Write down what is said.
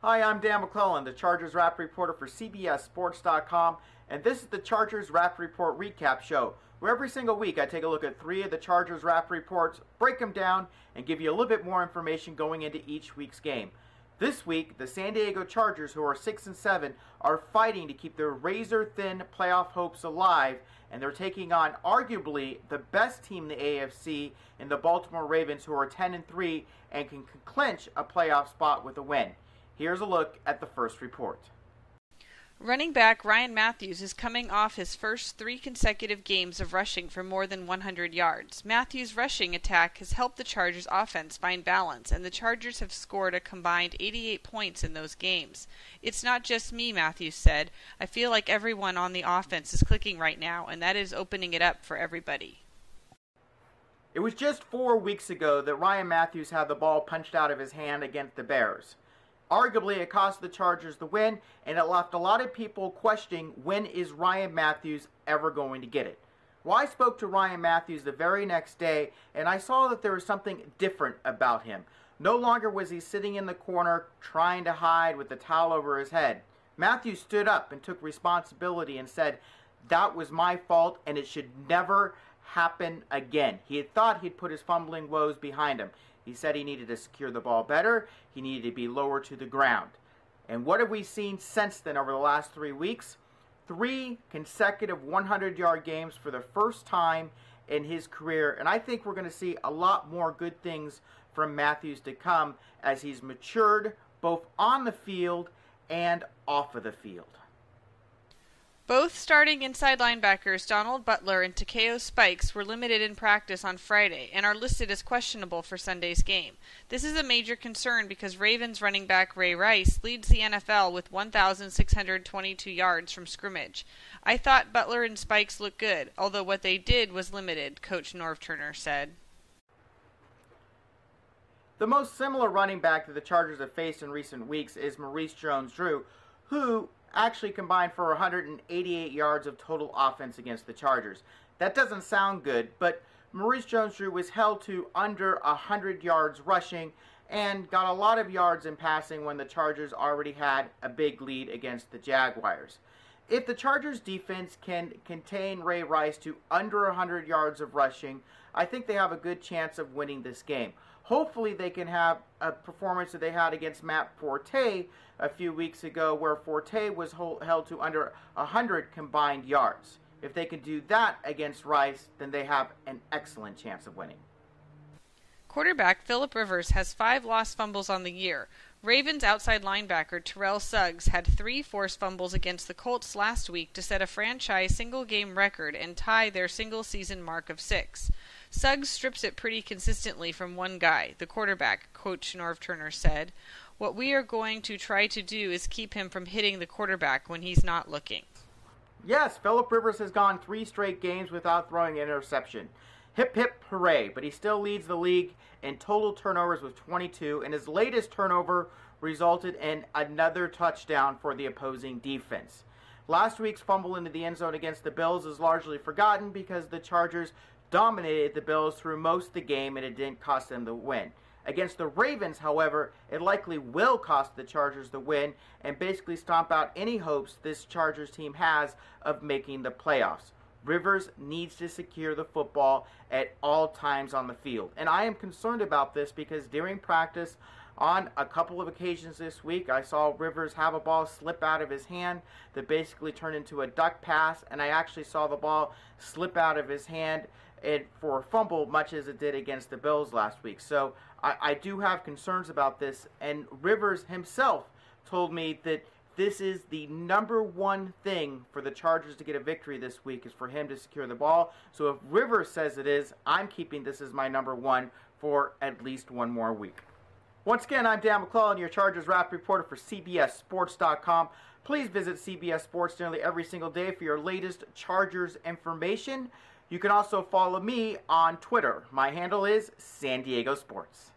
Hi, I'm Dan McLellan, the Chargers Rapid Reporter for CBSSports.com, and this is the Chargers Rapid Report Recap Show, where every single week I take a look at 3 of the Chargers Rapid Reports, break them down, and give you a little bit more information going into each week's game. This week, the San Diego Chargers, who are 6-7, are fighting to keep their razor-thin playoff hopes alive, and they're taking on arguably the best team in the AFC in the Baltimore Ravens, who are 10-3 and can clinch a playoff spot with a win. Here's a look at the first report. Running back Ryan Mathews is coming off his first 3 consecutive games of rushing for more than 100 yards. Mathews' rushing attack has helped the Chargers' offense find balance, and the Chargers have scored a combined 88 points in those games. "It's not just me," Mathews said. "I feel like everyone on the offense is clicking right now, and that is opening it up for everybody." It was just 4 weeks ago that Ryan Mathews had the ball punched out of his hand against the Bears. Arguably, it cost the Chargers the win, and it left a lot of people questioning, when is Ryan Mathews ever going to get it? Well, I spoke to Ryan Mathews the very next day, and I saw that there was something different about him. No longer was he sitting in the corner trying to hide with the towel over his head. Mathews stood up and took responsibility and said, "That was my fault, and it should never happen again." He had thought he'd put his fumbling woes behind him. He said he needed to secure the ball better. He needed to be lower to the ground. And what have we seen since then over the last 3 weeks? 3 consecutive 100-yard games for the first time in his career. And I think we're going to see a lot more good things from Mathews to come as he's matured both on the field and off of the field. Both starting inside linebackers Donald Butler and Takeo Spikes were limited in practice on Friday and are listed as questionable for Sunday's game. This is a major concern because Ravens running back Ray Rice leads the NFL with 1,622 yards from scrimmage. "I thought Butler and Spikes looked good, although what they did was limited," Coach Norv Turner said. The most similar running back that the Chargers have faced in recent weeks is Maurice Jones-Drew, who actually combined for 188 yards of total offense against the Chargers. That doesn't sound good, but Maurice Jones-Drew was held to under 100 yards rushing and got a lot of yards in passing when the Chargers already had a big lead against the Jaguars. If the Chargers defense can contain Ray Rice to under 100 yards of rushing, I think they have a good chance of winning this game. Hopefully they can have a performance that they had against Matt Forte a few weeks ago, where Forte was held to under 100 combined yards. If they can do that against Rice, then they have an excellent chance of winning. Quarterback Phillip Rivers has 5 lost fumbles on the year. Ravens outside linebacker Terrell Suggs had 3 forced fumbles against the Colts last week to set a franchise single-game record and tie their single-season mark of 6. Suggs strips it pretty consistently from one guy, the quarterback, Coach Norv Turner said. "What we are going to try to do is keep him from hitting the quarterback when he's not looking." Yes, Phillip Rivers has gone 3 straight games without throwing an interception. Hip hip hooray, but he still leads the league in total turnovers with 22, and his latest turnover resulted in another touchdown for the opposing defense. Last week's fumble into the end zone against the Bills is largely forgotten because the Chargers dominated the Bills through most of the game and it didn't cost them the win. Against the Ravens, however, it likely will cost the Chargers the win and basically stomp out any hopes this Chargers team has of making the playoffs. Rivers needs to secure the football at all times on the field. And I am concerned about this because during practice on a couple of occasions this week, I saw Rivers have a ball slip out of his hand that basically turned into a duck pass, and I actually saw the ball slip out of his hand for a fumble, much as it did against the Bills last week. So I do have concerns about this, and Rivers himself told me that this is the number one thing for the Chargers to get a victory this week, is for him to secure the ball. So if Rivers says it is, I'm keeping this as my number one for at least one more week. Once again, I'm Dan McLellan, your Chargers Rapid Reporter for CBSSports.com. Please visit CBS Sports nearly every single day for your latest Chargers information. You can also follow me on Twitter. My handle is San Diego Sports.